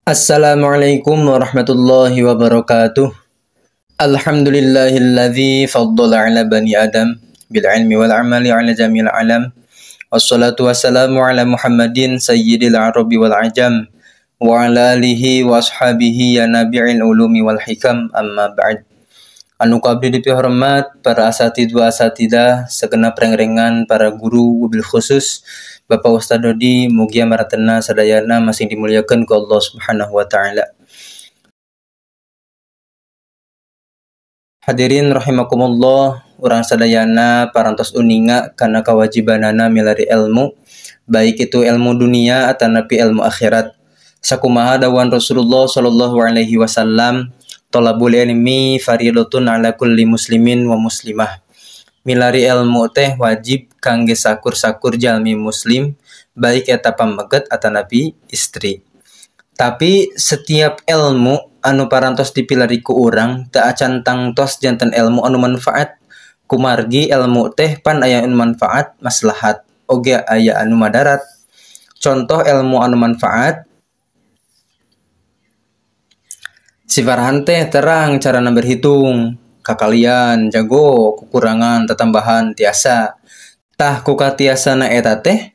Assalamualaikum warahmatullahi wabarakatuh. Alhamdulillahilladzi faddala ala bani Adam bil ilmi wal amali ala jamil alam. Wassalatu wassalamu ala Muhammadin sayyidil arabi wal ajam wa ala alihi wa ashabihi ya nabi'il ulumi wal hikam, amma ba'd. Anu kabdi dipihormat para asatidah segenap rengrengan para guru wabil khusus Bapak Ustadz Dodi, mugia maratena sadayana masing dimuliakan ke Allah Subhanahu wa taala. Hadirin rahimakumullah, urang sadayana parantos uninga kana kewajibanana milari ilmu, baik itu ilmu dunia atau napi ilmu akhirat. Sakumaha dawan Rasulullah sallallahu alaihi wasallam, thalabul ilmi fariidatun ala kulli muslimin wa muslimah. Milari ilmu teh wajib kangge sakur-sakur jalmi muslim, baik eta pameget atau nabi istri. Tapi setiap ilmu anu parantos dipilari ku urang teu acan tangtos janten ilmu anu manfaat. Kumargi ilmu teh pan aya anu manfaat maslahat, oge aya anu madarat. Contoh ilmu anu manfaat, si Farhan teh terang carana berhitung, kakalian jago kekurangan tetambahan tiasa. Tah kuka tiasana eta teh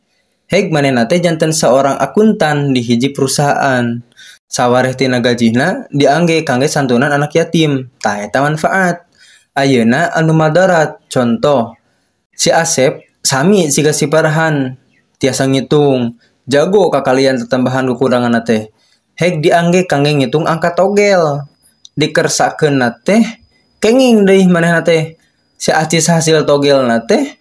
heg manehna teh janten seorang akuntan di hiji perusahaan. Sawareh tina gajihna diangge kangge santunan anak yatim. Tah eta manfaat. Ayeuna anu madarat, contoh si Asep sami siga si Farhan tiasa ngitung, jago kakalian tetambahan kekurangan teh. Heg diangge kangge ngitung angka togel. Dikersakeun teh kenging deui manehna teh. Si acis hasil togel teh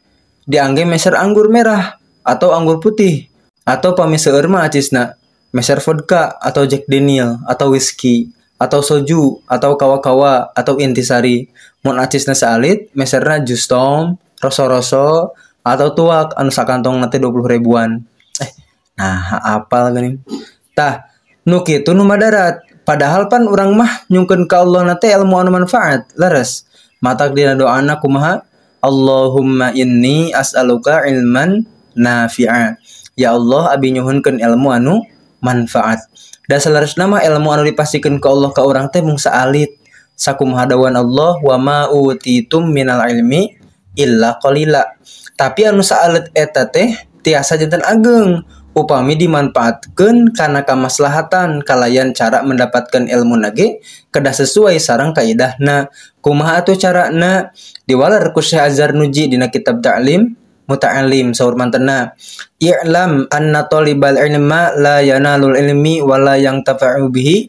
diangge meser anggur merah atau anggur putih, atau pamiseur mah acisna meser vodka atau Jack Daniel atau whisky atau soju atau kawa-kawa atau intisari. Mun acisna saalit meserna jus tom, roso-roso atau tuak anu sakantong teh 20 ribuan. Nah, apal geuning. Tah, nu kitu nu madarat. Padahal pan urang mah nyungkeun ka Allah teh ilmu anu manfaat. Leres. Matak dina doana kumaha? Allahumma inni as'aluka ilman nafi'a. Ya Allah, abi nyuhunkeun ilmu anu manfaat. Da salaresna mah ilmu anu dipasikeun ka Allah ka urang teh mung saalit. Sakumaha dawan Allah, wa ma utitum minal ilmi illa qalila. Tapi anu saalit eta teh tiasa janten ageng. Upami dimanfaatkeun kana kamaslahatan kalayan cara mendapatkan ilmu nage kedah sesuai sareng kaidahna. Kumaha atuh carana? Diwalar ku Syekh Azhar Nuji dina kitab Ta'lim Muta'allim saur mantena, i'lam anna talibal ilma la yanalul ilmi wa la yantafa'u bihi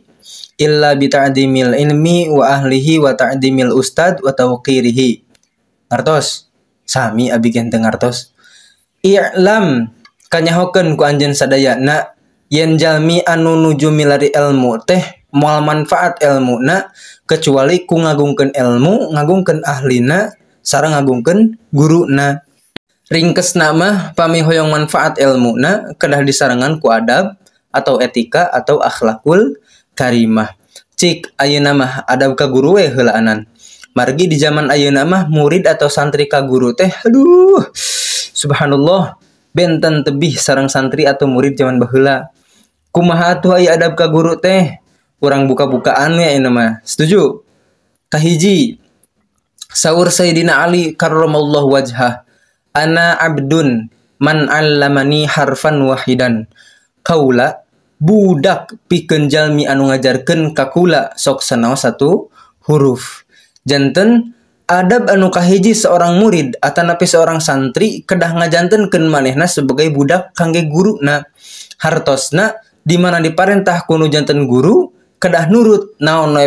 illa bi ta'dimil ilmi wa ahlihi wa ta'dimil ustad wa tawqirihi. Ngartos? Sami abi genteng ngartos. I'lam kanyahokeun ku anjeun sadayana yen jalmi anu nuju milari ilmu teh moal manfaat ilmuna kecuali ku ngagungkeun ilmu, ngagungkeun ahlina sareng ngagungkeun guruna. Ringkesna mah pami hoyong manfaat ilmuna kedah disarengan ku adab atau etika atau akhlakul karimah. Cik ayeuna mah adab ka guru we heulaanan. Margi di zaman ayeuna mah murid atau santri ka guru teh aduh subhanallah benten tebih sareng santri atau murid zaman baheula. Kumaha atuh aya adab ka guru teh? Urang buka-bukaan ya ini mah. Setuju? Kahiji, saur Sayyidina Ali karramallahu wajhah, ana abdun man 'allamani harfan wahidan. Kaula budak pikeun jalmi anu ngajarkeun ka kula sok sanaos satu huruf. Janten adab anu kahiji seorang murid atanapi seorang santri kedah ngajantenkeun manehna sebagai budak kangge guruna. Hartosna di mana diparentah kuno janten guru kedah nurut naon we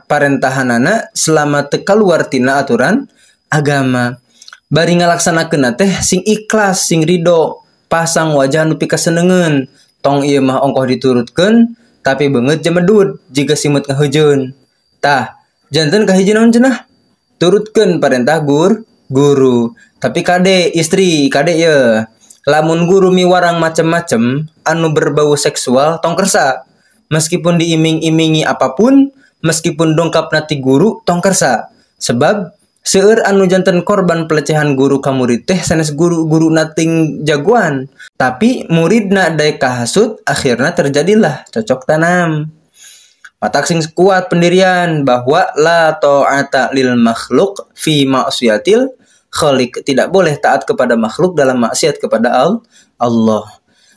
parentahanana selama teu kaluar tina aturan agama. Bari ngalaksanakeun teh sing ikhlas, sing ridho, pasang wajah nu pikasenengeun. Tong ieu mah ongkoh diturutkeun tapi beungeut jemedut jiga simut ngaheujeun. Tah, janten kahiji naon cenah? Turutkeun parentah guru. Tapi kade istri, kade ye. Lamun guru miwarang macem-macem anu berbau seksual tong kersa. Meskipun diiming-imingi apapun, meskipun dongkap nati guru tong kersa. Sebab Seueur anu janten korban pelecehan guru ka murid teh sanes guru nating jagoan, tapi muridna daek kahasut, akhirna terjadilah cocok tanam. Matak sing kuat pendirian bahwa la ta'ata lil makhluk fi ma'siyatil khaliq, tidak boleh taat kepada makhluk dalam maksiat kepada Allah.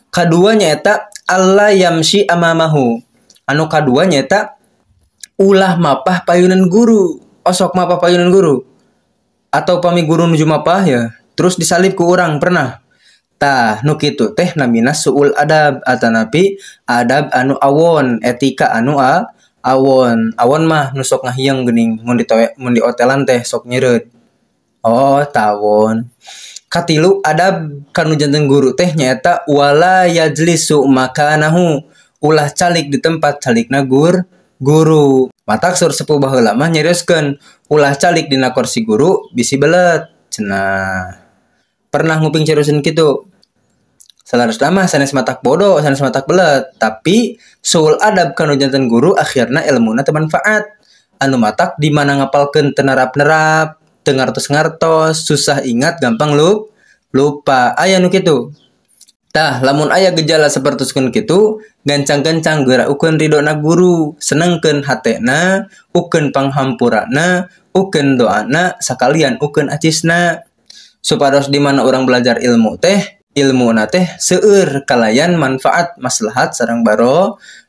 Kaduanya eta Allah yamshi amamahu. Anu kaduanya eta ulah mapah payunan guru, osok mapah payunan guru. Atau pami guru nuju mapah ya, terus disalib ku urang pernah. Tah nu kitu teh namina suul adab atanapi adab anu awon, etika anu awon. Awon mah nu sok ngahiyeung geuning mun di hotelan teh sok nyeureut. Oh, tawon. Katilu adab kanu janten guru teh nyaeta wala yajlisu makanahu, ulah calik di tempat calikna guru. Matak sur sepuh baheula mah nyarioskeun ulah calik dina kursi guru bisi belet cenah. Pernah nguping carioskeun kitu. Salarosna mah sanes matak bodoh, sanes matak belet, tapi suul adab kanu janten guru akhirna ilmuna teu manfaat. Anu matak di mana ngapalkeun teu nerap-nerap, teu ngartos-ngartos, susah ingat, gampang lupa. Aya nu kitu. Tah, lamun aya gejala sapertoskeun kitu, gancang-gancang geurakeun ridona guru, senengkeun hatena, ukeun panghampurana, ukeun doana, sakalian ukeun acisna. Supados di mana orang belajar ilmu teh, ilmuna teh seueur kalayan manfaat, maslahat sareng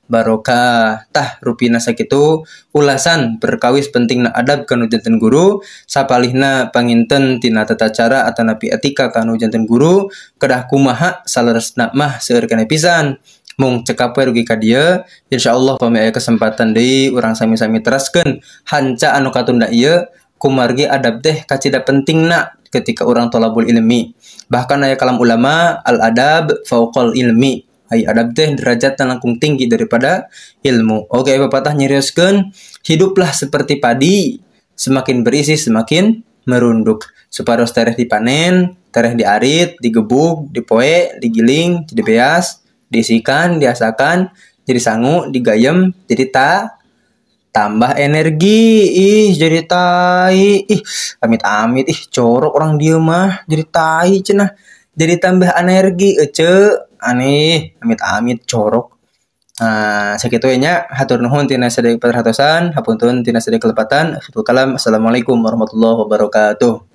barokah. Tah rupina sakitu ulasan perkawis pentingna adab kanu janten guru, sapalihna panginten tina tata cara atanapi etika kanu janten guru, kedah kumaha saleresna mah seueur keneh pisan. Mung cekap we rugi ka dieu, insyaallah pami aya kesempatan deui urang sami-sami teraskeun hanca anu katunda ieu kumargi adab teh kacida pentingna ketika orang thalabul ilmi. Bahkan aya kalam ulama al adab fauqal ilmi. Ai adab teh derajatna langkung tinggi daripada ilmu. Oke, pepatah nyarioskeun, hiduplah seperti padi, semakin berisi semakin merunduk. Supados tereh dipanen, tereh diarit, digebuk, dipoe, digiling, jadi beas, diisikan, diasakan, jadi sangu, digayem, jadi tambah energi. Jadi tai. Amit-amit, corok orang dia mah jadi tai cenah. Jadi tambah energi aneh, amit-amit corok. Nah, sakitu nya hatur nuhun tina sadaya perhatosan, hapunten tina sadaya kelepatan. Assalamualaikum warahmatullahi wabarakatuh.